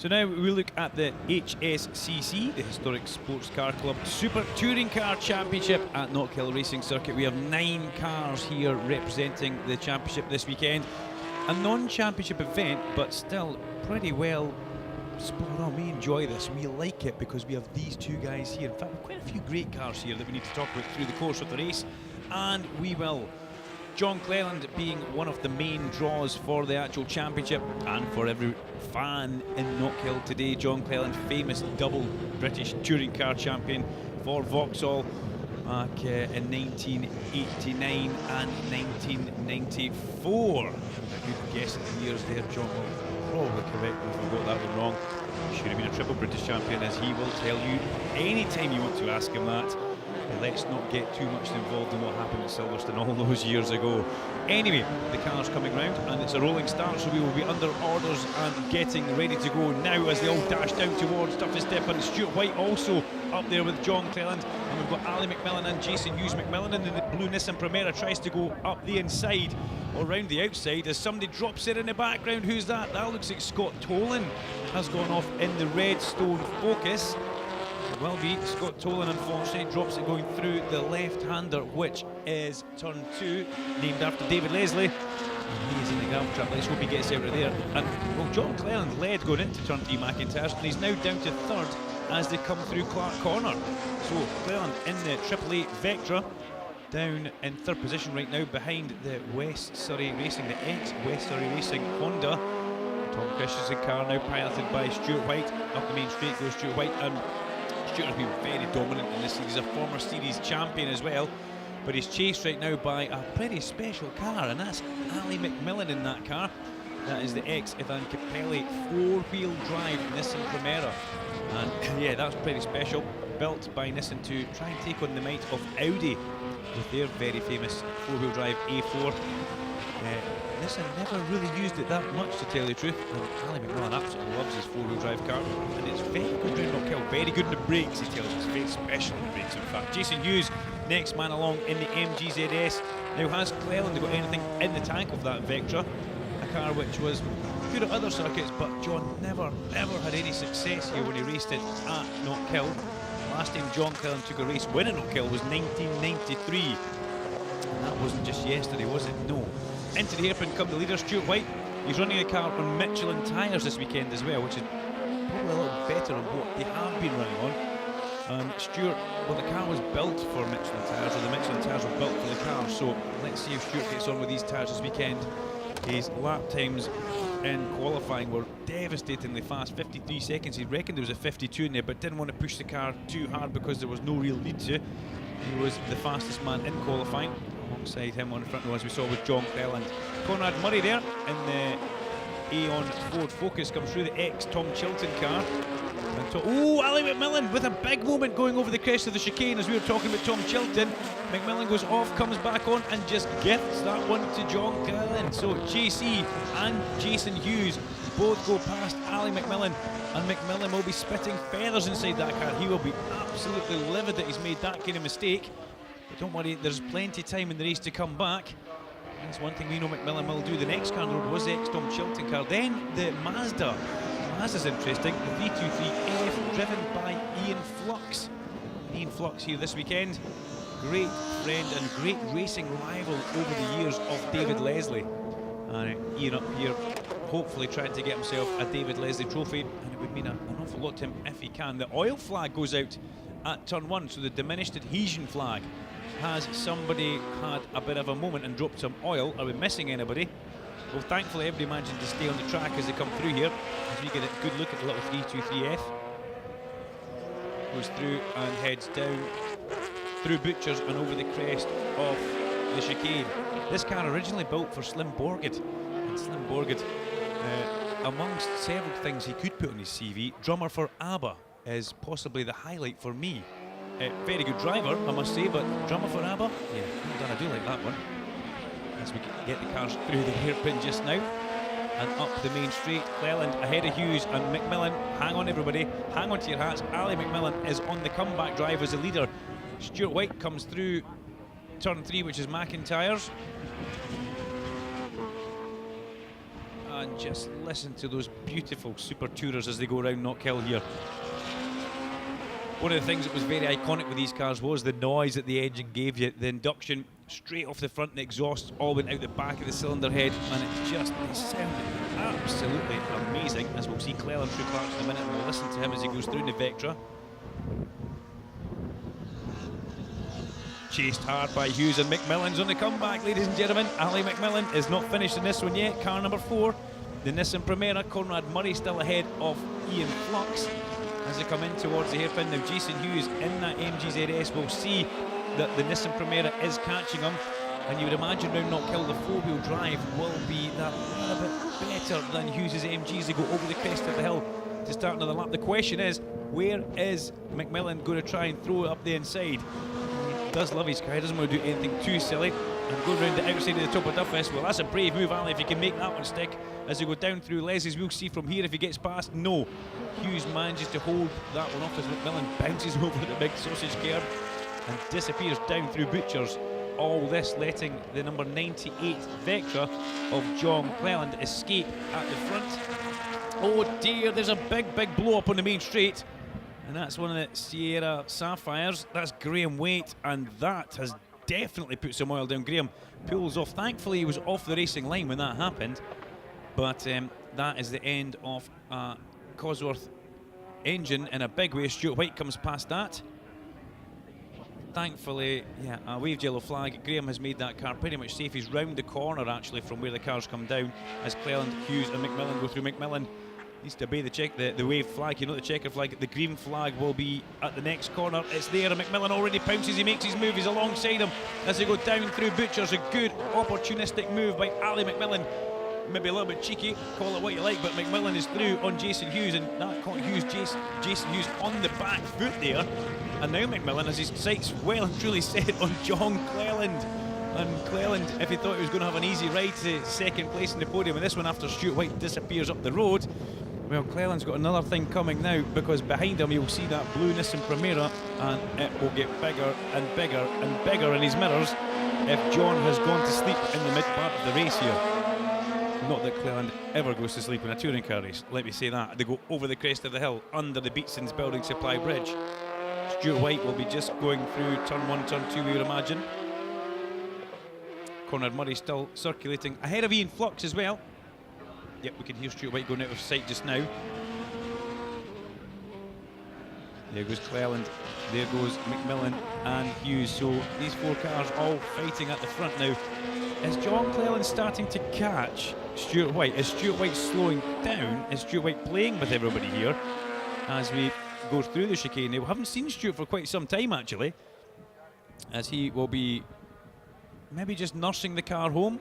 So now we look at the HSCC, the Historic Sports Car Club Super Touring Car Championship at Knockhill Racing Circuit. We have 9 cars here representing the championship this weekend. A non-championship event, but still pretty well spot on. We enjoy this, we like it because we have these 2 guys here. In fact, we have quite a few great cars here that we need to talk about through the course of the race, and we will. John Cleland being one of the main draws for the actual championship, and for every fan in Knockhill today, John Cleland, famous double British touring car champion for Vauxhall back in 1989 and 1994. A good guess at the years there. John will probably correct me if I got that one wrong. Should have been a triple British champion, as he will tell you anytime you want to ask him that. Let's not get too much involved in what happened at Silverstone all those years ago. Anyway, the car's coming round and it's a rolling start, so we will be under orders and getting ready to go now as they all dash down towards toughest step. And Stuart White also up there with John Cleland, and we've got Ali McMillan and Jason Hughes. McMillan in the blue Nissan Primera tries to go up the inside or round the outside as somebody drops it in the background. Who's that? That looks like Scott Tolan has gone off in the Redstone Focus. Will be Scott Tolan, unfortunately, drops it going through the left-hander, which is turn 2, named after David Leslie. And he is in the gravel trap. Let's hope he gets out of there. And well, John Cleland led going into turn 3 McIntyre, and he's now down to 3rd as they come through Clark Corner. So Cleland in the AAA Vectra, down in 3rd position right now behind the West Surrey Racing, the ex-West Surrey Racing Honda. Tom Christensen car now piloted by Stuart White. Up the main straight goes Stuart White, and Stuart has been very dominant in this series. He's a former series champion as well, but he's chased right now by a pretty special car, and that's Ali McMillan in that car. That is the ex-Ivan Capelli 4-wheel drive Nissan Primera, and yeah, that's pretty special. Built by Nissan to try and take on the might of Audi with their very famous 4-wheel drive A4. Nissan never really used it that much, to tell you the truth, and Ali McMillan absolutely loves his 4-wheel drive car, and it's very good round Knockhill, very good in the brakes, he tells us, very special in the brakes in fact. Jason Hughes, next man along in the MGZS. Now, has Cleland got anything in the tank of that Vectra? A car which was good at other circuits, but John never ever had any success here when he raced it at Knockhill. Last time John Cleland took a race win at Knockhill was 1993, and that wasn't just yesterday, was it? No. Into the hairpin come the leader, Stuart White. He's running a car on Michelin tyres this weekend as well, which is probably a little better than what they have been running on. Stuart, well, the car was built for Michelin tyres, or the Michelin tyres were built for the car, so let's see if Stuart gets on with these tyres this weekend. His lap times in qualifying were devastatingly fast, 53 seconds. He reckoned there was a 52 in there, but didn't want to push the car too hard because there was no real lead to. He was the fastest man in qualifying. Alongside him on the front row, as we saw with John Cleland. Conrad Murray there in the Aeon Ford Focus comes through, the ex-Tom Chilton car. Oh, Ali McMillan with a big moment going over the crest of the chicane as we were talking about Tom Chilton. McMillan goes off, comes back on and just gifts that one to John Cleland. So JC and Jason Hughes both go past Ali McMillan, and McMillan will be spitting feathers inside that car. He will be absolutely livid that he's made that kind of mistake. But don't worry, there's plenty of time in the race to come back. That's one thing we know McMillan will do. The next car on the road was the ex-Tom Chilton car. Then the Mazda. Mazda's interesting. The 323F driven by Ian Flux. Ian Flux here this weekend. Great friend and great racing rival over the years of David Leslie. And Ian up here hopefully trying to get himself a David Leslie trophy, and it would mean an awful lot to him if he can. The oil flag goes out at turn 1, so the diminished adhesion flag. Has somebody had a bit of a moment and dropped some oil? Are we missing anybody? Well, thankfully everybody managed to stay on the track as they come through here, as we get a good look at the little 323F. Goes through and heads down through Butchers and over the crest of the chicane. This car originally built for Slim Borgid, and Slim Borgid, amongst several things he could put on his CV, drummer for ABBA is possibly the highlight for me. Very good driver, I must say, but drummer for ABBA? Yeah, well done, I do like that one. As we get the cars through the hairpin just now, and up the main straight, Cleland ahead of Hughes and McMillan. Hang on everybody, hang on to your hats. Ali McMillan is on the comeback drive as a leader. Stuart White comes through turn 3, which is McIntyre's. And just listen to those beautiful Super Tourers as they go around Knockhill here. One of the things that was very iconic with these cars was the noise that the engine gave you. The induction straight off the front and the exhaust all went out the back of the cylinder head, and it sounded absolutely amazing, as we'll see Cleland through Clark in a minute, and we'll listen to him as he goes through in the Vectra. Chased hard by Hughes, and McMillan's on the comeback, ladies and gentlemen. Ali McMillan is not finished in this one yet. Car number 4, the Nissan Primera. Conrad Murray still ahead of Ian Flux as they come in towards the hairpin. Now Jason Hughes in that MGZS will see that the Nissan Primera is catching him, and you would imagine round Knockhill the 4-wheel drive will be that little bit better than Hughes' MG as they go over the crest of the hill to start another lap. The question is, where is McMillan going to try and throw it up the inside? He does love his car, he doesn't want to do anything too silly and go around the outside of the top of Duffus. Well, that's a brave move, Ali, if you can make that one stick. As they go down through Leslie's, we'll see from here if he gets past. No, Hughes manages to hold that one off as McMillan bounces over the big sausage curb and disappears down through Butchers. All this letting the number 98 Vectra of John Cleland escape at the front. Oh dear, there's a big blow up on the main straight, and that's one of the Sierra Sapphires. That's Graham Waite, and that has definitely put some oil down. Graham pulls off. Thankfully he was off the racing line when that happened, but that is the end of Cosworth engine in a big way. Stuart White comes past that. Thankfully, yeah, a waved yellow flag. Graham has made that car pretty much safe. He's round the corner actually from where the cars come down as Cleland, Hughes and McMillan go through. McMillan needs to obey the waved flag, you know, the checker flag. The green flag will be at the next corner. It's there, and McMillan already pounces. He makes his move. He's alongside him as they go down through Butchers. A good opportunistic move by Ali McMillan. Maybe a little bit cheeky, call it what you like, but McMillan is through on Jason Hughes, and that caught Jason Hughes on the back foot there. And now McMillan has his sights well and truly set on John Cleland. And Cleland, if he thought he was going to have an easy ride to second place in the podium, and this one after Stuart White disappears up the road, well, Cleland's got another thing coming now, because behind him you'll see that blue Nissan Primera, and it will get bigger and bigger and bigger in his mirrors if John has gone to sleep in the mid part of the race here. Not that Cleland ever goes to sleep in a touring car race, let me say that. They go over the crest of the hill, under the Beatson's Building Supply Bridge. Stuart White will be just going through turn 1, turn 2, we would imagine. Conrad Murray still circulating ahead of Ian Flux as well. Yep, we can hear Stuart White going out of sight just now. There goes Cleland, there goes McMillan and Hughes. So these 4 cars all fighting at the front now. Is John Cleland starting to catch Stuart White? Is Stuart White slowing down? Is Stuart White playing with everybody here as we go through the chicane? We haven't seen Stuart for quite some time actually, as he will be maybe just nursing the car home.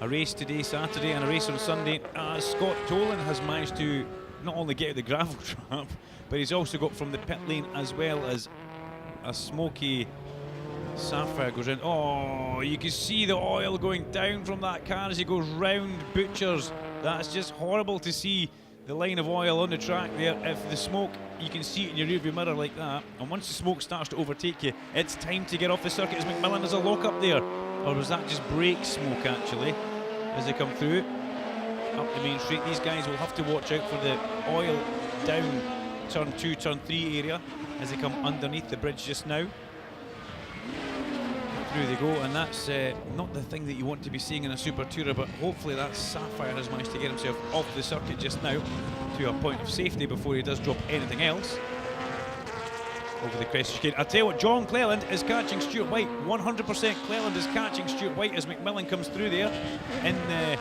A race today, Saturday, and a race on Sunday. Scott Tolan has managed to not only get out the gravel trap, but he's also got from the pit lane, as well as a smoky Sapphire goes in. Oh, you can see the oil going down from that car as he goes round Butchers. That's just horrible to see the line of oil on the track there. If the smoke, you can see it in your rearview mirror like that, and once the smoke starts to overtake you, it's time to get off the circuit. As McMillan has a lock up there, or was that just brake smoke actually as they come through up the main street? These guys will have to watch out for the oil down turn 2, turn 3 area as they come underneath the bridge just now. Through they go, and that's not the thing that you want to be seeing in a Super Tourer, but hopefully that Sapphire has managed to get himself off the circuit just now to a point of safety before he does drop anything else. Over the crest chicane. I'll tell you what, John Cleland is catching Stuart White. 100% Cleland is catching Stuart White as McMillan comes through there in the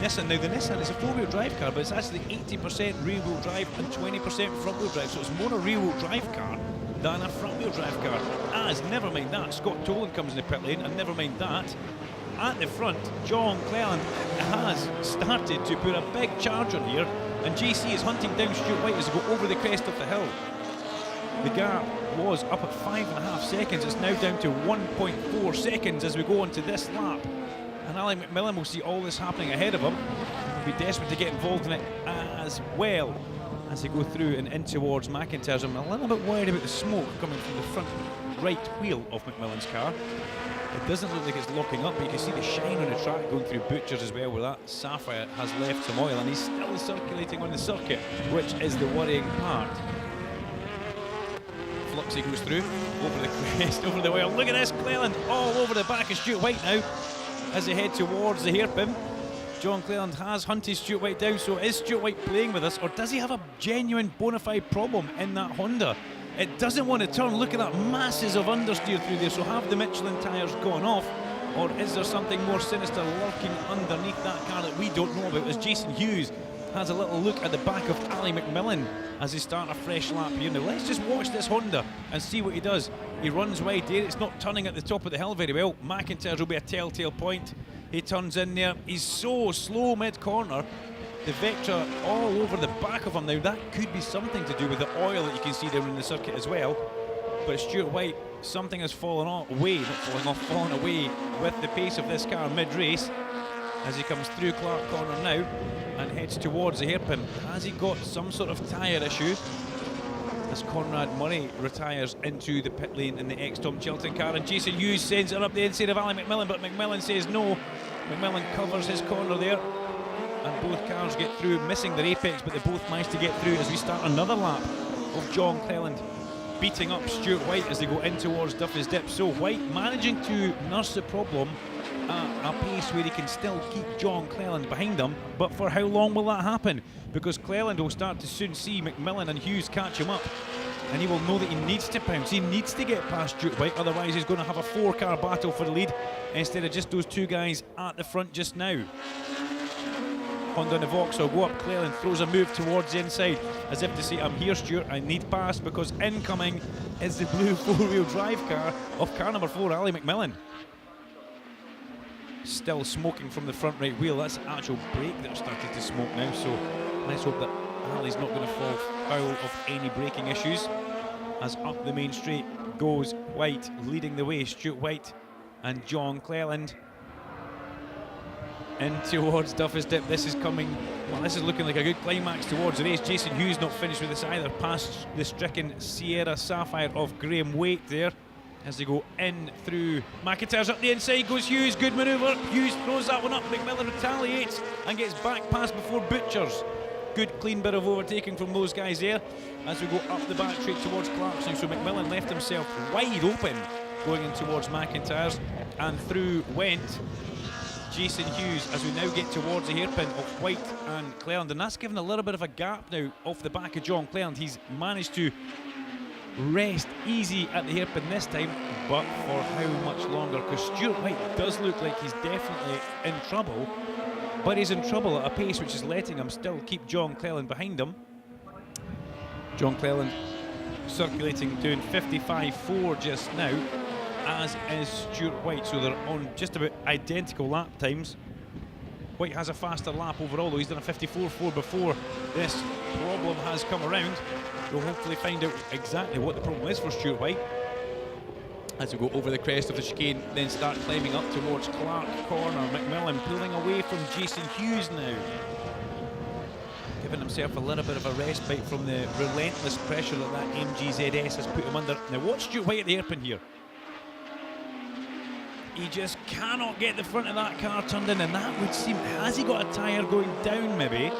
Nissan. Now the Nissan is a 4-wheel drive car, but it's actually 80% rear-wheel drive and 20% front-wheel drive, so it's more a rear-wheel drive car than a front-wheel drive car. As never mind that, Scott Tolan comes in the pit lane, and never mind that, at the front, John Cleland has started to put a big charge on here, and JC is hunting down Stuart White as they go over the crest of the hill. The gap was up at 5.5 seconds. It's now down to 1.4 seconds as we go on to this lap. And Ali McMillan will see all this happening ahead of him. He'll be desperate to get involved in it as well as they go through and in towards McIntyre's. I'm a little bit worried about the smoke coming from the front right wheel of McMillan's car. It doesn't look like it's locking up, but you can see the shine on the track going through Butchers as well, where that Sapphire has left some oil, and he's still circulating on the circuit, which is the worrying part. Fluxy goes through, over the crest, over the oil. Look at this, Cleland all over the back of Stuart White now, as they head towards the hairpin. John Cleland has hunted Stuart White down, so is Stuart White playing with us, or does he have a genuine bona fide problem in that Honda? It doesn't want to turn. Look at that masses of understeer through there. So have the Michelin tyres gone off, or is there something more sinister lurking underneath that car that we don't know about? As Jason Hughes has a little look at the back of Ali McMillan as they start a fresh lap here. Now let's just watch this Honda and see what he does. He runs wide there. It's not turning at the top of the hill very well. McIntyre's will be a telltale point. He turns in there. He's so slow mid-corner. The Vectra all over the back of him now. That could be something to do with the oil that you can see down in the circuit as well. But Stuart White, something has fallen away, not falling off, fallen away with the pace of this car mid-race as he comes through Clark Corner now and heads towards the hairpin. Has he got some sort of tyre issue? As Conrad Murray retires into the pit lane in the ex-Tom Chilton car, and Jason Hughes sends it up the inside of Ali McMillan, but McMillan says no. McMillan covers his corner there, and both cars get through, missing their apex, but they both manage to get through as we start another lap of John Cleland beating up Stuart White as they go in towards Duffy's Dip. So White managing to nurse the problem at a pace where he can still keep John Cleland behind him, but for how long will that happen? Because Cleland will start to soon see McMillan and Hughes catch him up, and he will know that he needs to pounce, he needs to get past Stuart White, otherwise he's going to have a 4-car battle for the lead instead of just those 2 guys at the front just now. Honda and the Vauxhall go up. Cleland throws a move towards the inside as if to say, I'm here Stuart, I need pass, because incoming is the blue 4-wheel drive car of car number 4, Ali McMillan. Still smoking from the front right wheel. That's the actual brake that started to smoke now, so let's hope that Ali's not going to fall foul of any braking issues. As up the main straight goes White, leading the way. Stuart White and John Cleland in towards Duffy's Dip. This is coming, well, this is looking like a good climax towards the race. Jason Hughes not finished with this either, past the stricken Sierra Sapphire of Graham Waite there as they go in through. McIntyre's up the inside, goes Hughes, good manoeuvre. Hughes throws that one up, McMillan retaliates and gets back past before Butchers. Good clean bit of overtaking from those guys there as we go up the back straight towards Clarkson. So McMillan left himself wide open going in towards McIntyre's, and through went Jason Hughes as we now get towards the hairpin of White and Cleland, and that's given a little bit of a gap now off the back of John Cleland. He's managed to rest easy at the hairpin this time, but for how much longer? Because Stuart White does look like he's definitely in trouble, but he's in trouble at a pace which is letting him still keep John Cleland behind him. John Cleland circulating, doing 55.4 just now, as is Stuart White, so they're on just about identical lap times. White has a faster lap overall, though. He's done a 54.4 before this problem has come around. We'll hopefully find out exactly what the problem is for Stuart White as we go over the crest of the chicane, then start climbing up towards Clark Corner. McMillan pulling away from Jason Hughes now, giving himself a little bit of a respite from the relentless pressure that MGZS has put him under. Now watch Stuart White at the hairpin here. He just cannot get the front of that car turned in, and that would seem, has he got a tyre going down maybe,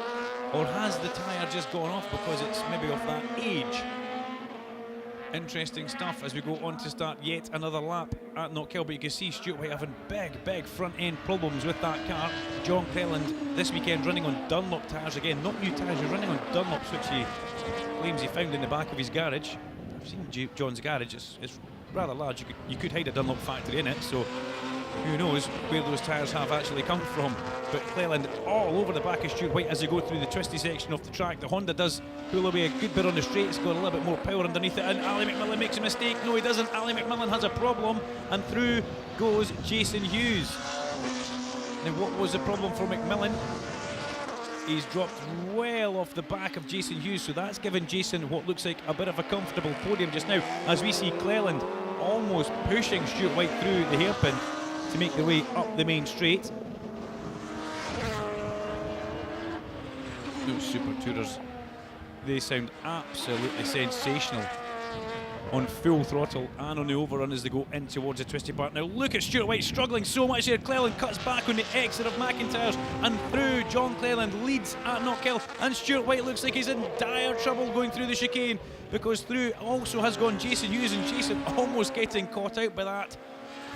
or has the tyre just gone off because it's maybe of that age? Interesting stuff as we go on to start yet another lap at Knockhill, but you can see Stuart White having big front end problems with that car. John Cleland this weekend running on Dunlop tyres again, not new tyres, he's running on Dunlops, which he claims he found in the back of his garage. I've seen John's garage, it's rather large. You could hide a Dunlop factory in it, so who knows where those tyres have actually come from. But Cleland all over the back of Stuart White as they go through the twisty section of the track. The Honda does pull away a good bit on the straight. It's got a little bit more power underneath it, and Ali McMillan makes a mistake. No, he doesn't. Ali McMillan has a problem, and through goes Jason Hughes. Now, what was the problem for McMillan? He's dropped well off the back of Jason Hughes, so that's given Jason what looks like a bit of a comfortable podium just now, as we see Cleland almost pushing Stuart White through the hairpin to make their way up the main straight. Those Super Tourers, they sound absolutely sensational. on full throttle and on the overrun as they go in towards the twisty part. Now look at Stuart White struggling so much here. Cleland cuts back on the exit of McIntyre's and through. John Cleland leads at Knockhill, and Stuart White looks like he's in dire trouble going through the chicane, because through also has gone Jason Hughes, and Jason almost getting caught out by that.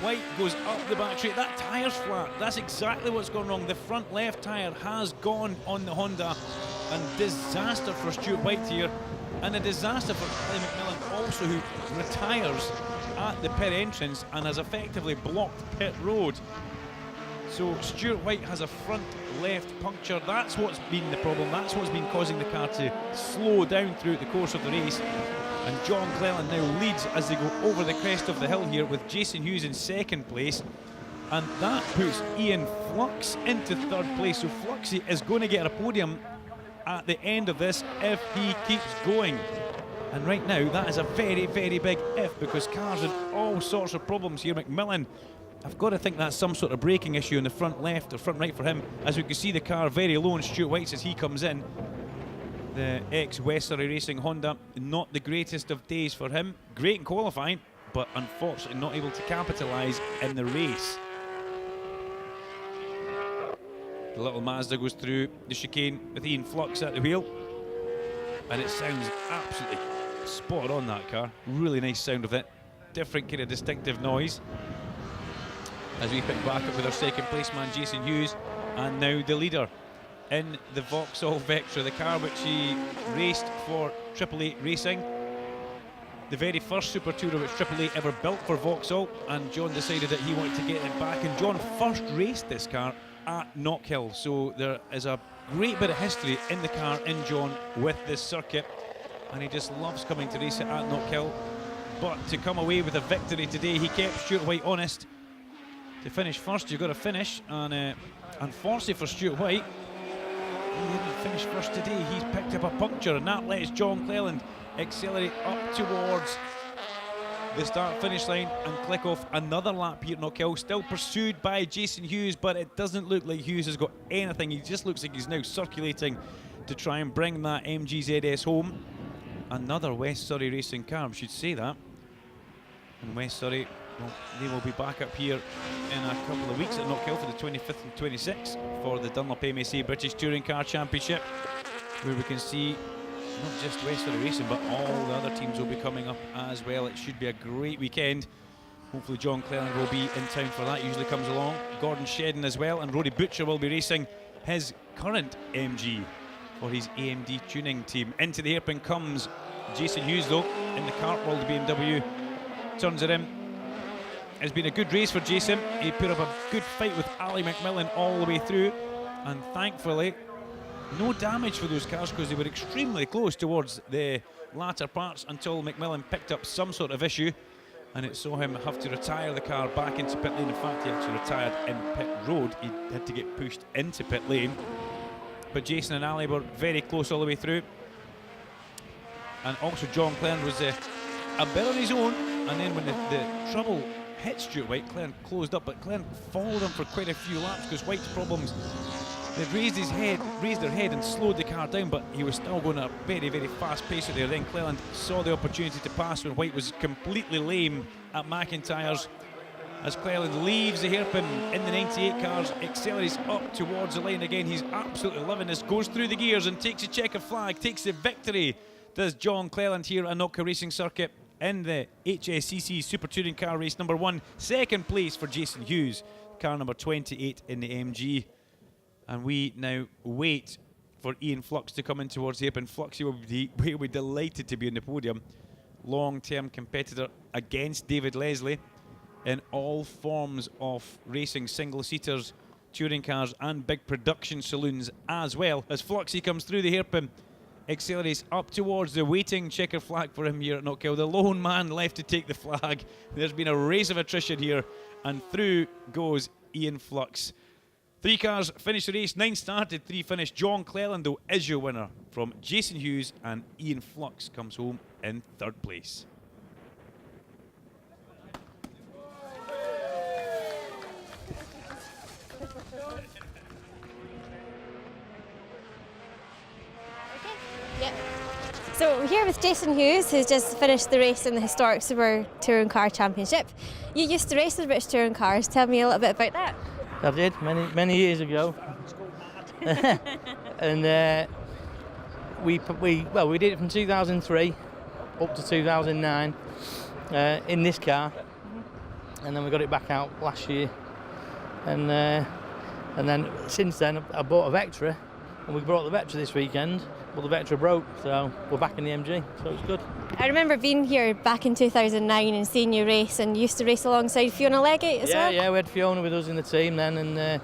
White goes up the back straight. That tyre's flat. That's exactly what's gone wrong. The front left tyre has gone on the Honda, and disaster for Stuart White here, and a disaster for Kelly McMillan also, who retires at the pit entrance and has effectively blocked pit road. So Stuart White has a front left puncture. That's what's been the problem. That's what's been causing the car to slow down throughout the course of the race. And John Cleland now leads as they go over the crest of the hill here, with Jason Hughes in second place. And that puts Ian Flux into third place. So Fluxy is going to get a podium at the end of this if he keeps going. And right now, that is a very, very big if, because cars had all sorts of problems here. McMillan, I've got to think that's some sort of braking issue in the front left or front right for him, as we can see the car very low on Stuart White as he comes in. The ex-West Surrey Racing Honda, not the greatest of days for him. Great in qualifying, but unfortunately not able to capitalise in the race. The little Mazda goes through the chicane with Ian Flux at the wheel, and it sounds absolutely spot on, that car. Really nice sound of it. Different kind of distinctive noise. As we pick back up with our second place man, Jason Hughes, and now the leader in the Vauxhall Vectra, the car which he raced for Triple Eight Racing. The very first Super Tourer which Triple Eight ever built for Vauxhall, and John decided that he wanted to get it back, and John first raced this car at Knockhill, so there is a great bit of history in the car in John with this circuit, and he just loves coming to race it at Knockhill. But to come away with a victory today, he kept Stuart White honest. To finish first, you've got to finish, and unfortunately for Stuart White, he didn't finish first today. He's picked up a puncture, and that lets John Cleland accelerate up towards the start-finish line and click off another lap here at Knockhill, still pursued by Jason Hughes, but it doesn't look like Hughes has got anything. He just looks like he's now circulating to try and bring that MGZS home. Another West Surrey Racing car, we should say that. And West Surrey, well, they will be back up here in a couple of weeks at Knockhill for the 25th and 26th for the Dunlop MSA British Touring Car Championship, where we can see not just West Surrey Racing, but all the other teams will be coming up as well. It should be a great weekend. Hopefully John Cleland will be in town for that, usually comes along. Gordon Shedden as well, and Roddy Butcher will be racing his current MG for his AMD tuning team. Into the hairpin comes Jason Hughes though, in the Cartwell, the BMW. Turns it in. It's been a good race for Jason. He put up a good fight with Ali McMillan all the way through, and thankfully no damage for those cars, because they were extremely close towards the latter parts until McMillan picked up some sort of issue, and it saw him have to retire the car back into pit lane. In fact, he actually retired in pit road. He had to get pushed into pit lane. But Jason and Ali were very close all the way through, and also John Cleland was a bit on his own, and then when the trouble hit Stuart White, Cleland closed up, but Cleland followed him for quite a few laps, because White's problems, they'd raised their head and slowed the car down, but he was still going at a very, very fast pace there. Then Cleland saw the opportunity to pass when White was completely lame at McIntyre's. As Cleland leaves the hairpin in the 98 cars, accelerates up towards the line again. He's absolutely loving this, goes through the gears and takes a checker flag, takes the victory. Does John Cleland here at Knockhill Racing Circuit in the HSCC Super Touring Car Race number 1. Second place for Jason Hughes, car number 28 in the MG. And we now wait for Ian Flux to come in towards the hairpin. Flux will be delighted to be on the podium. Long-term competitor against David Leslie in all forms of racing, single-seaters, touring cars and big production saloons as well. As Fluxy comes through the hairpin, accelerates up towards the waiting checker flag for him here at Knockhill. The lone man left to take the flag. There's been a race of attrition here, and through goes Ian Flux. 3 cars finished the race, 9 started, 3 finished. John Cleland though is your winner from Jason Hughes, and Ian Flux comes home in 3rd place. Yep. So we're here with Jason Hughes, who's just finished the race in the historic Super Touring Car Championship. You used to race the British Touring Cars. Tell me a little bit about that. I did many years ago, and we did it from 2003 up to 2009 in this car, and then we got it back out last year, and then since then I bought a Vectra, and we brought the Vectra this weekend. Well, the Vectra broke, so we're back in the MG, so it's good. I remember being here back in 2009 and seeing you race, and you used to race alongside Fiona Legate as well? Yeah, we had Fiona with us in the team then, and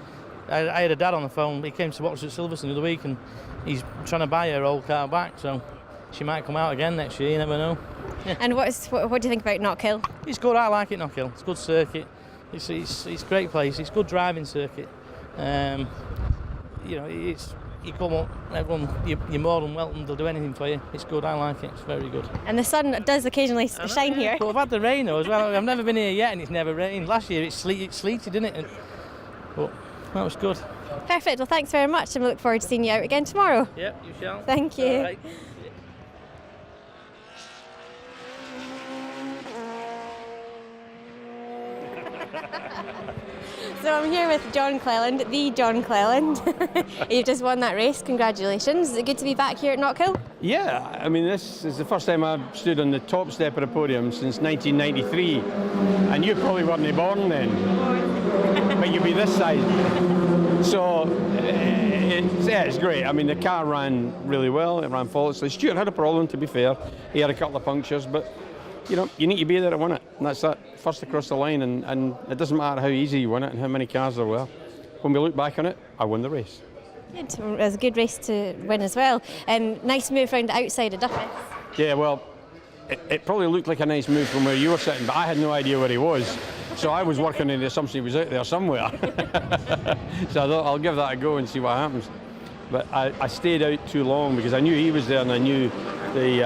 I had a dad on the phone. He came to watch at Silverstone the other week, and he's trying to buy her old car back, so she might come out again next year, you never know. Yeah. And what do you think about Knockhill? It's good, I like it, Knockhill. It's a good circuit. It's a great place. It's a good driving circuit. You know, you come up, everyone, you're more than welcome. They'll do anything for you. It's good. I like it. It's very good. And the sun does occasionally shine here. But we've had the rain though as well. I've never been here yet, and it's never rained. Last year it sleeted, didn't it? But that was good. Perfect. Well, thanks very much, and we look forward to seeing you out again tomorrow. Yep, you shall. Thank you. All right. So I'm here with John Cleland, the John Cleland. You've just won that race, congratulations. Is it good to be back here at Knockhill? Yeah, I mean, this is the first time I've stood on the top step of the podium since 1993, and you probably weren't born then, but you'll be this side. So it's great. I mean, the car ran really well, it ran flawlessly. Stuart had a problem, to be fair. He had a couple of punctures, but you know, you need to be there to win it, and that's that. First across the line, and it doesn't matter how easy you win it and how many cars there were. When we look back on it, I won the race. Good. It was a good race to win as well. Nice move around the outside of Duncan. Yeah, well, it probably looked like a nice move from where you were sitting, but I had no idea where he was. So I was working in the assumption he was out there somewhere. So I thought I'll give that a go and see what happens. But I stayed out too long because I knew he was there, and I knew the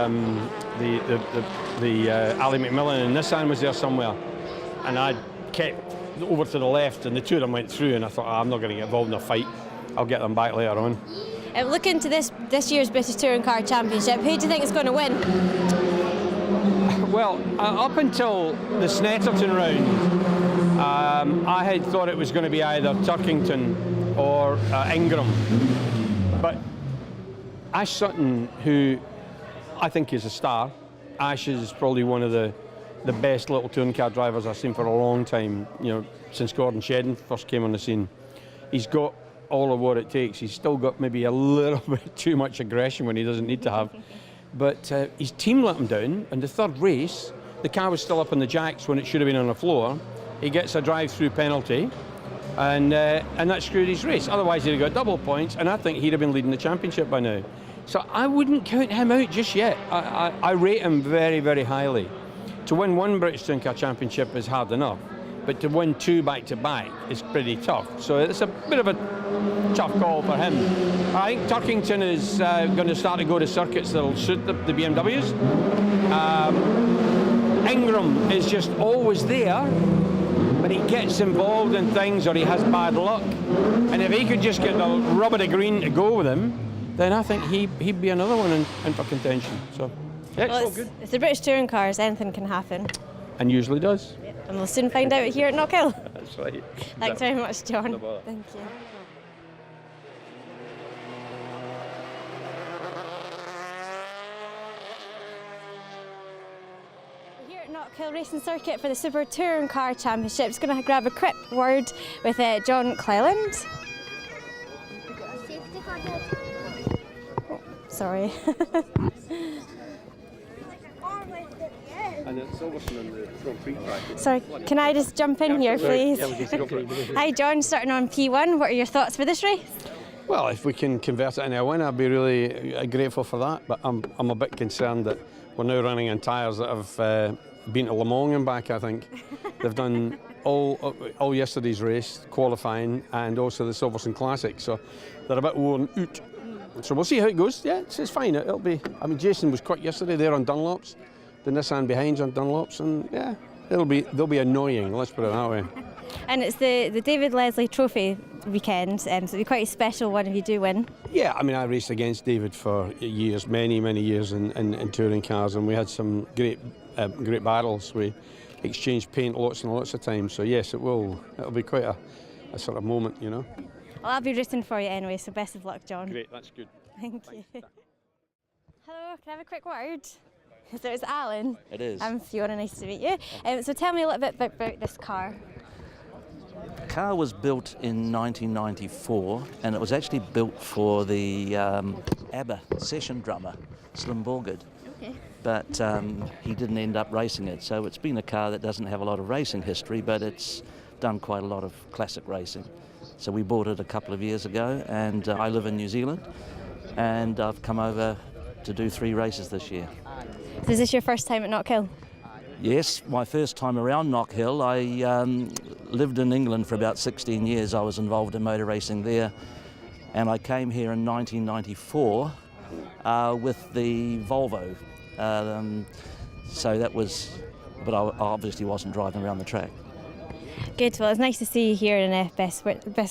Ali McMillan and Nissan was there somewhere, and I kept over to the left, and the two of them went through, and I thought, I'm not going to get involved in a fight. I'll get them back later on. Looking to this year's British Touring Car Championship, who do you think is going to win? Well, up until the Snetterton round, I had thought it was going to be either Turkington or Ingram, but Ash Sutton, who I think is a star. Ash is probably one of the best little touring car drivers I've seen for a long time, you know, since Gordon Shedden first came on the scene. He's got all of what it takes. He's still got maybe a little bit too much aggression when he doesn't need to have. But his team let him down. In the third race, the car was still up on the jacks when it should have been on the floor. He gets a drive-through penalty, and that screwed his race. Otherwise, he'd have got double points, and I think he'd have been leading the championship by now. So I wouldn't count him out just yet. I rate him very, very highly. To win one British Touring Car Championship is hard enough, but to win two back-to-back is pretty tough. So it's a bit of a tough call for him. I think Turkington is going to start to go to circuits that will suit the BMWs. Ingram is just always there, but he gets involved in things or he has bad luck. And if he could just get the rub of the green to go with him, then I think he'd be another one in for contention. So, yeah, well, it's all good. It's the British Touring Cars, anything can happen. And usually does. And we'll soon find out here at Knockhill. That's right. Thanks very much, John. No bother. Thank you. We're here at Knockhill Racing Circuit for the Super Touring Car Championship. Just going to grab a quick word with John Cleland. Oh, sorry. And it's Silverstone on the Grand Prix track. Sorry, can I just jump in here, please? Hi, John, starting on P1. What are your thoughts for this race? Well, if we can convert it into a win, I'd be really grateful for that. But I'm a bit concerned that we're now running on tyres that have been to Le Mans and back, I think. They've done all yesterday's race, qualifying, and also the Silverstone Classic. So they're a bit worn out. So we'll see how it goes. Yeah, it's fine. It'll be. I mean, Jason was quick yesterday there on Dunlops. The Nissan behind's on Dunlops, and yeah, there'll be annoying. Let's put it that way. And it's the David Leslie Trophy weekend, so it'll be quite a special one if you do win. Yeah, I mean, I raced against David for years, many years in touring cars, and we had some great battles. We exchanged paint lots and lots of times, so yes, it'll be quite a sort of moment, you know. Well, I'll be rooting for you anyway, so best of luck, John. Great, that's good. Thank you. Hello, can I have a quick word? So it's Alan. It is. I'm Fiona, nice to meet you. So tell me a little bit about this car. The car was built in 1994, and it was actually built for the ABBA session drummer, Slim Borgard. Okay. But he didn't end up racing it, so it's been a car that doesn't have a lot of racing history, but it's done quite a lot of classic racing. So we bought it a couple of years ago, and I live in New Zealand, and I've come over to do 3 races this year. So is this your first time at Knockhill? Yes, my first time around Knockhill. I lived in England for about 16 years. I was involved in motor racing there, and I came here in 1994 with the Volvo. So that was, but I obviously wasn't driving around the track. Good, well it's nice to see you here, and best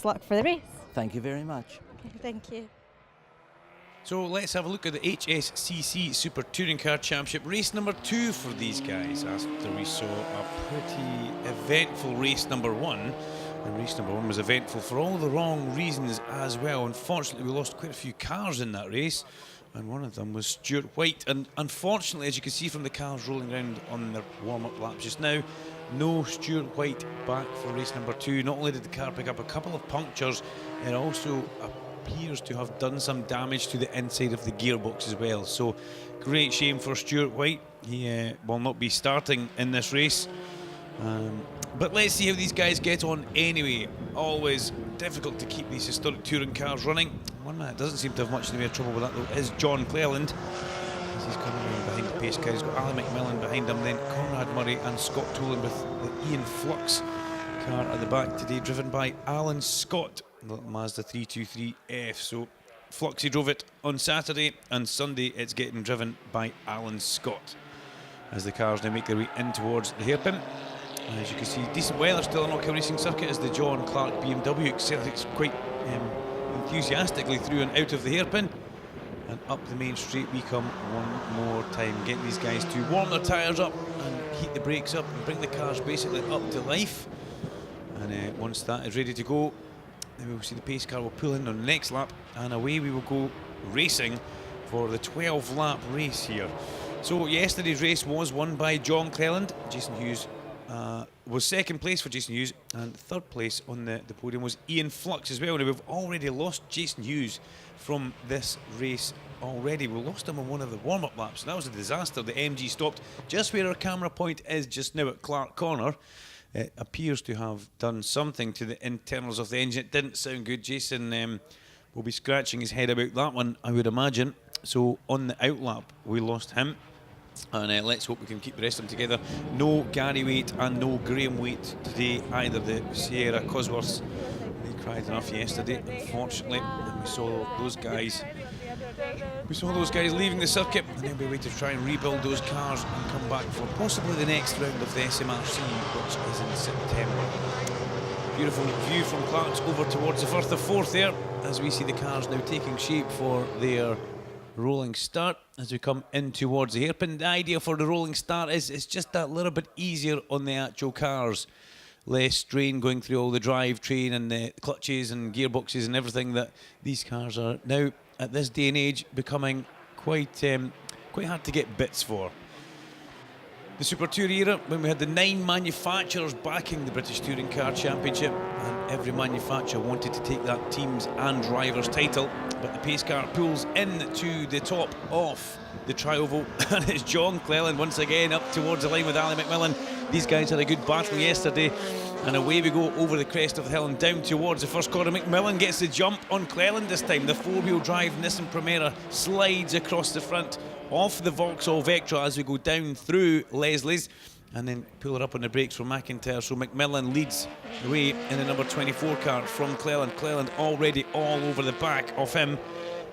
luck for the race. Thank you very much. Okay, thank you. So let's have a look at the HSCC Super Touring Car Championship, race number 2 for these guys, after we saw a pretty eventful race number 1. And race number 1 was eventful for all the wrong reasons as well. Unfortunately, we lost quite a few cars in that race, and one of them was Stuart White. And unfortunately, as you can see from the cars rolling around on their warm-up laps just now, no Stuart White back for race number 2. Not only did the car pick up a couple of punctures, it also appears to have done some damage to the inside of the gearbox as well. So great shame for Stuart White. He will not be starting in this race. But let's see how these guys get on anyway. Always difficult to keep these historic touring cars running. One that doesn't seem to have much in the way of trouble with that though is John Cleland, as he's coming around behind the pace car. He's got Ali McMillan behind him, then Conrad Murray and Scott Tolan with the Ian Flux car at the back today, driven by Alan Scott, the Mazda 323F. So Fluxy drove it on Saturday, and Sunday it's getting driven by Alan Scott as the cars now make their way in towards the hairpin. And as you can see, decent weather still on Knockhill Racing Circuit as the John Clark BMW accelerates quite enthusiastically through and out of the hairpin. And up the main straight we come one more time, getting these guys to warm their tyres up and heat the brakes up and bring the cars basically up to life. And once that is ready to go, then we'll see the pace car will pull in on the next lap, and away we will go racing for the 12-lap race here. So yesterday's race was won by John Cleland. Jason Hughes was second place for Jason Hughes, and third place on the podium was Ian Flux as well. Now we've already lost Jason Hughes from this race already. We lost him on one of the warm-up laps, and that was a disaster. The MG stopped just where our camera point is just now at Clark Corner. It appears to have done something to the internals of the engine. It didn't sound good. Jason will be scratching his head about that one, I would imagine. So on the outlap, we lost him. And let's hope we can keep the rest of them together. No Gary Waite and no Graham Waite today either. The Sierra Cosworths, they cried enough yesterday, unfortunately. And we saw those guys. Leaving the circuit, and then we wait to try and rebuild those cars and come back for possibly the next round of the SMRC, which is in September. Beautiful view from Clark's over towards the Firth of Forth there, as we see the cars now taking shape for their rolling start as we come in towards the hairpin. The idea for the rolling start is it's just that little bit easier on the actual cars. Less strain going through all the drivetrain and the clutches and gearboxes and everything that these cars are now at this day and age becoming quite hard to get bits for. The Super Tour era, when we had the 9 manufacturers backing the British Touring Car Championship, and every manufacturer wanted to take that team's and drivers title, but the pace car pulls in to the top of the tri-oval, and it's John Cleland once again up towards the line with Ali McMillan. These guys had a good battle yesterday, and away we go over the crest of the hill and down towards the first corner. McMillan gets the jump on Cleland this time. The 4-wheel drive Nissan Primera slides across the front off the Vauxhall Vectra as we go down through Leslie's, and then pull her up on the brakes from McIntyre. So McMillan leads the way in the number 24 car from Cleland. Cleland already all over the back of him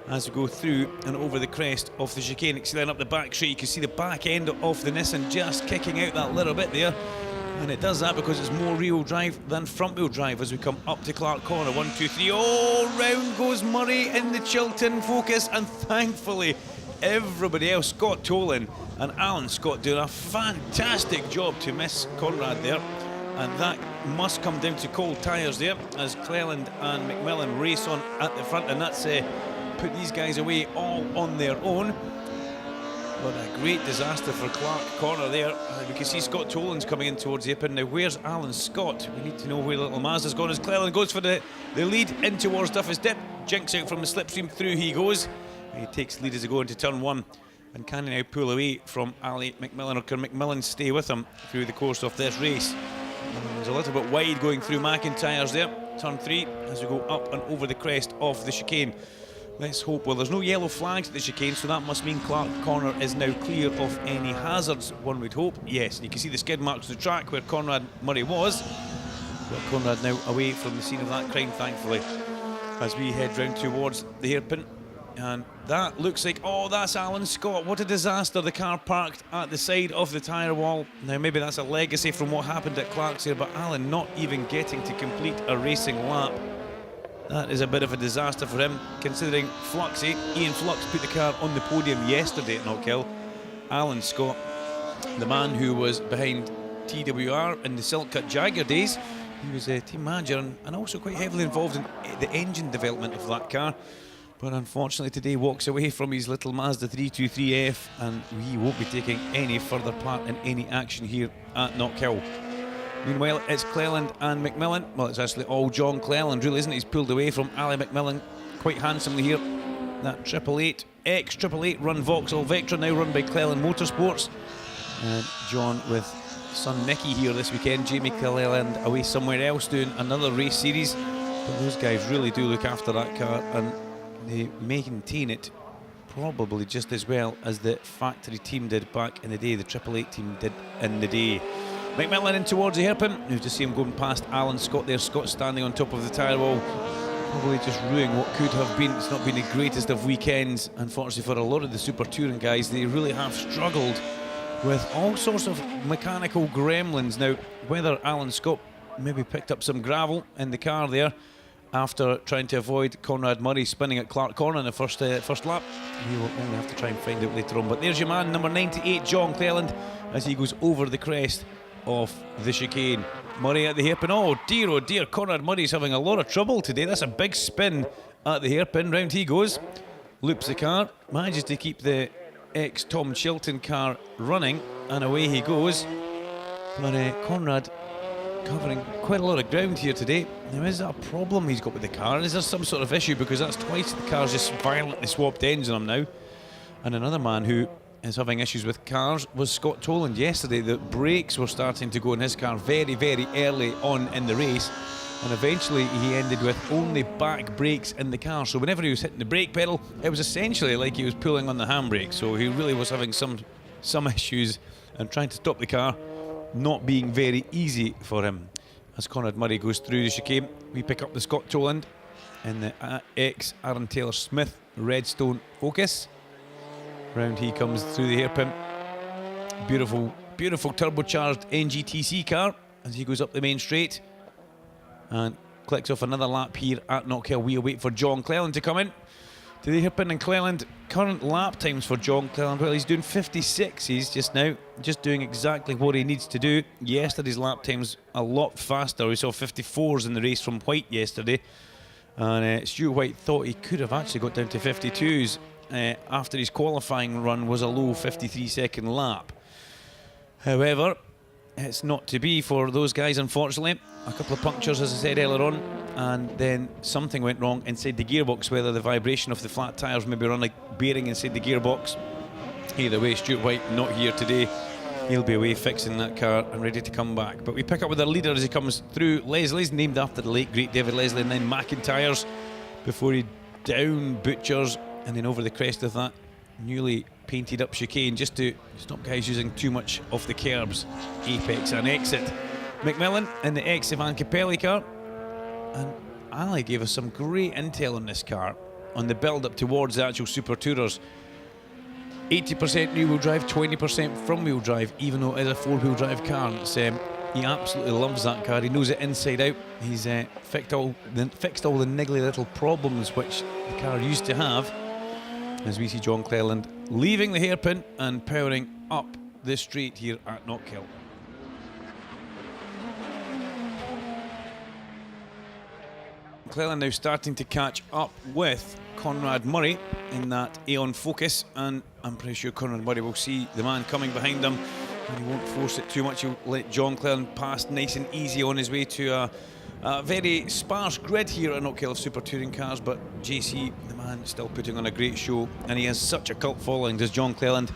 as we go through and over the crest of the chicane. You can see then up the back straight, you can see the back end of the Nissan just kicking out that little bit there And it does that because it's more rear-wheel drive than front-wheel drive as we come up to Clark Corner. 1, 2, 3. Oh, round goes Murray in the Chiltern Focus, and thankfully everybody else, Scott Tolan and Alan Scott, doing a fantastic job to miss Conrad there. And that must come down to cold tyres there as Cleland and McMillan race on at the front, and that's put these guys away all on their own. But a great disaster for Clark Corner there. We can see Scott Tolan's coming in towards the hairpin. Now, where's Alan Scott? We need to know where little Mazda's gone as Cleland goes for the lead in towards Duffus Dip. Jinks out from the slipstream, through he goes. He takes lead as they go into turn 1. And can he now pull away from Ali McMillan, or can McMillan stay with him through the course of this race? And there's a little bit wide going through McIntyre's there. Turn 3 as we go up and over the crest of the chicane. Let's hope. Well, there's no yellow flags at the chicane, so that must mean Clark Corner is now clear of any hazards, one would hope. Yes, and you can see the skid marks of the track where Conrad Murray was. But Conrad now away from the scene of that crime, thankfully, as we head round towards the hairpin. And that looks like, oh, that's Alan Scott. What a disaster. The car parked at the side of the tyre wall. Now, maybe that's a legacy from what happened at Clark's here, but Alan not even getting to complete a racing lap. That is a bit of a disaster for him, considering Fluxy, Ian Flux, put the car on the podium yesterday at Knockhill. Alan Scott, the man who was behind TWR in the Silk Cut Jagger days, he was a team manager and also quite heavily involved in the engine development of that car. But unfortunately today walks away from his little Mazda 323F, and he won't be taking any further part in any action here at Knockhill. Meanwhile, it's Cleland and McMillan. Well, it's actually all John Cleland, really, isn't it? He's pulled away from Ali McMillan quite handsomely here. That 888, ex-888 run Vauxhall Vectra, now run by Cleland Motorsports. And John with son Nicky here this weekend. Jamie Cleland away somewhere else doing another race series. But those guys really do look after that car, and they maintain it probably just as well as the factory team did back in the day, the 888 team did in the day. McMillan in towards the hairpin. You just see him going past Alan Scott there. Scott standing on top of the tyre wall, probably just ruining what could have been. It's not been the greatest of weekends, unfortunately, for a lot of the super touring guys. They really have struggled with all sorts of mechanical gremlins. Now, whether Alan Scott maybe picked up some gravel in the car there after trying to avoid Conrad Murray spinning at Clark Corner in the first lap, we will only have to try and find out later on. But there's your man, number 98, John Cleland, as he goes over the crest of the chicane. Murray at the hairpin. Oh dear, Conrad Murray's having a lot of trouble today. That's a big spin at the hairpin. Round he goes, loops the car, manages to keep the ex-Tom Chilton car running, and away he goes. But Conrad covering quite a lot of ground here today. Now, is that a problem he's got with the car? Is there some sort of issue? Because that's twice the car's just violently swapped ends on him now. And another man who is having issues with cars was Scott Toland yesterday. The brakes were starting to go in his car very, very early on in the race, and eventually he ended with only back brakes in the car. So whenever he was hitting the brake pedal, it was essentially like he was pulling on the handbrake. So he really was having some issues, and trying to stop the car not being very easy for him. As Conrad Murray goes through the chicane, we pick up the Scott Toland in the ex-Aaron Taylor Smith Redstone Focus. Round he comes through the hairpin. Beautiful turbocharged NGTC car as he goes up the main straight and clicks off another lap here at Knockhill. We await for John Cleland to come in to the hairpin. And Cleland, current lap times for John Cleland, well, he's doing 56s just now, just doing exactly what he needs to do. Yesterday's lap times a lot faster. We saw 54s in the race from White yesterday, and Stuart White thought he could have actually got down to 52s after his qualifying run was a low 53-second lap. However, it's not to be for those guys, unfortunately. A couple of punctures, as I said earlier on, and then something went wrong inside the gearbox, whether the vibration of the flat tyres maybe run like bearing inside the gearbox. Either way, Stuart White not here today. He'll be away fixing that car and ready to come back. But we pick up with our leader as he comes through. Leslie's named after the late great David Leslie, and then McIntyre's before he down butchers, and then over the crest of that newly painted up chicane, just to stop guys using too much of the curbs. Apex and exit. McMillan in the ex-Ivan Capelli car, and Ali gave us some great intel on this car on the build up towards the actual Super Tourers. 80% rear wheel drive, 20% front wheel drive, even though it is a 4-wheel drive car. It's He absolutely loves that car. He knows it inside out. He's fixed all the niggly little problems which the car used to have. As we see John Cleland leaving the hairpin and powering up the straight here at Knockhill. Cleland now starting to catch up with Conrad Murray in that Aeon Focus, and I'm pretty sure Conrad Murray will see the man coming behind him and he won't force it too much. He'll let John Cleland pass nice and easy on his way to a very sparse grid here at Knockhill of Super Touring cars, but JC, the man, still putting on a great show, and he has such a cult following, does John Cleland.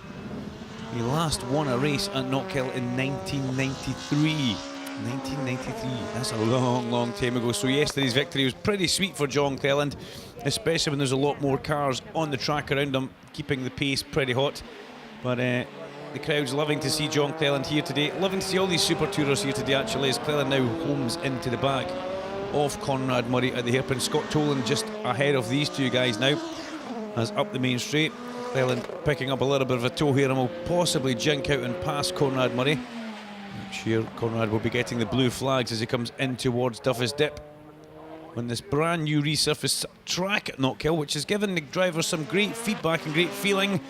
He last won a race at Knockhill in 1993. 1993, that's a long time ago. So yesterday's victory was pretty sweet for John Cleland, especially when there's a lot more cars on the track around him, keeping the pace pretty hot. But the crowd's loving to see John Cleland here today, loving to see all these Super Tourers here today actually, as Cleland now homes into the back of Conrad Murray at the hairpin. Scott Tolan just ahead of these two guys now, as up the main straight. Cleland picking up a little bit of a toe here and will possibly jink out and pass Conrad Murray. I'm sure Conrad will be getting the blue flags as he comes in towards Duffus Dip on this brand new resurfaced track at Knockhill, which has given the drivers some great feedback and great feeling.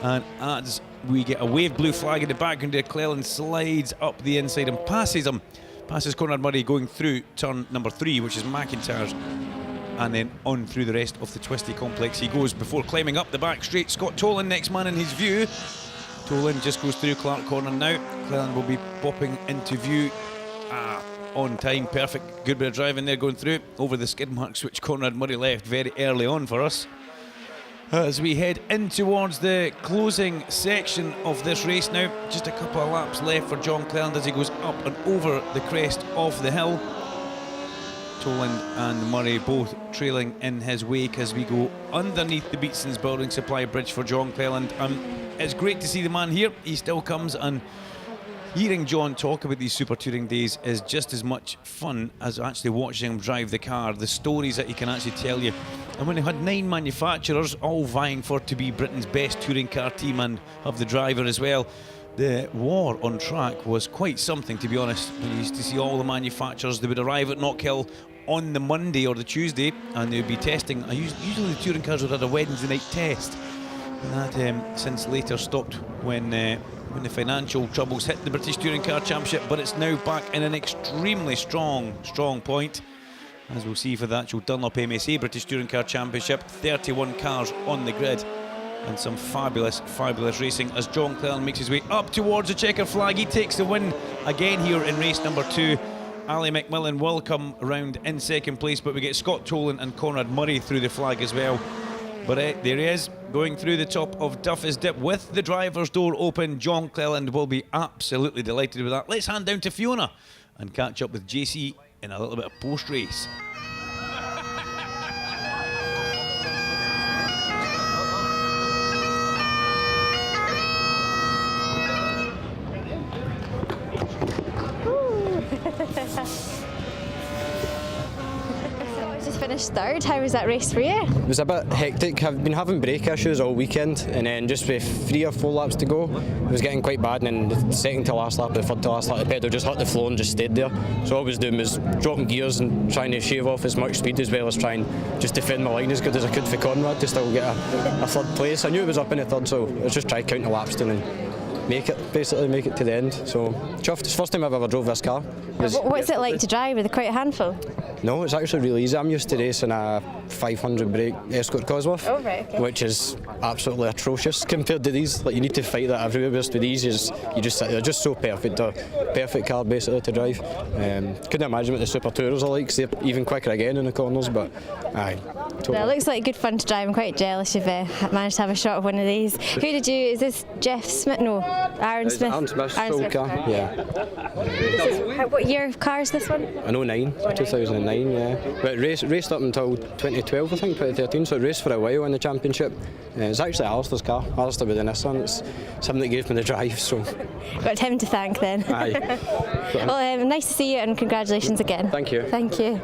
And as we get a wave blue flag in the background there, Cleland slides up the inside and passes him. Passes Conrad Murray going through turn number 3, which is McIntyre's, and then on through the rest of the twisty complex he goes before climbing up the back straight. Scott Tolan, next man in his view. Tolan just goes through Clark Corner now. Cleland will be popping into view. On time, perfect, good bit of driving there going through over the skid marks which Conrad Murray left very early on for us. As we head in towards the closing section of this race now, just a couple of laps left for John Cleland as he goes up and over the crest of the hill. Toland and Murray both trailing in his wake as we go underneath the Beatson's Building Supply Bridge for John Cleland. It's great to see the man here. He still comes, and hearing John talk about these Super Touring days is just as much fun as actually watching him drive the car, the stories that he can actually tell you. And when he had 9 manufacturers all vying for to be Britain's best touring car team and have the driver as well, the war on track was quite something, to be honest. When you used to see all the manufacturers, they would arrive at Knockhill on the Monday or the Tuesday and they would be testing. Usually the touring cars would have a Wednesday night test. And that since later stopped when the financial troubles hit the British Touring Car Championship, but it's now back in an extremely strong point, as we'll see for the actual Dunlop MSA British Touring Car Championship. 31 cars on the grid and some fabulous racing as John Cleland makes his way up towards the checker flag. He takes the win again here in race number 2. Ali McMillan will come round in second place, but we get Scott Tolan and Conrad Murray through the flag as well. But there he is, going through the top of Duffus Dip with the driver's door open. John Cleland will be absolutely delighted with that. Let's hand down to Fiona and catch up with JC in a little bit of post-race. Just finished third. How was that race for you? It was a bit hectic. I've been having brake issues all weekend, and then just with 3 or 4 laps to go, it was getting quite bad. And then the second to last lap, the third to last lap, the pedal just hit the floor and just stayed there. So all I was doing was dropping gears and trying to shave off as much speed, as well as trying just to defend my line as good as I could for Conrad to still get a third place. I knew it was up in the third, so I was just trying to count the laps down and make it to the end. So chuffed. It's the first time I've ever drove this car. What's it like to drive? With quite a handful? No, it's actually really easy. I'm used to racing a 500 brake Escort Cosworth, Oh, right, okay. which is absolutely atrocious compared to these. Like, you need to fight that everywhere. Whereas with these, you just sit there, just so perfect. A perfect car basically to drive. Couldn't imagine what the Super Tourers are like. 'Cause they're even quicker again in the corners, but aye. Totally. Well, it looks like good fun to drive. I'm quite jealous you've managed to have a shot of one of these. Who did you? Is this Jeff Smith? No, Aaron Smith. Aaron Smith's old car. Yeah. What year of car is this one? I know 2009, yeah. But raced up until 2012, I think, 2013, so it raced for a while in the championship. It's actually Alistair's car, Alistair with the Nissan. It's something that gave me the drive, so. Got him to thank then. Aye. Well, nice to see you and congratulations again. Thank you. Thank you.